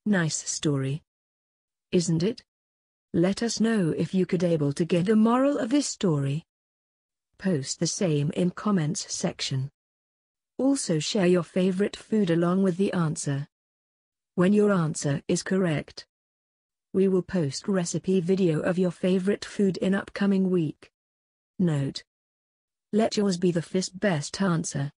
Nice story, isn't it? Let us know if you could able to get the moral of this story. Post the same in comments section. Also share your favorite food along with the answer. When your answer is correct, we will post recipe video of your favorite food in upcoming week. Note: let yours be the first best answer.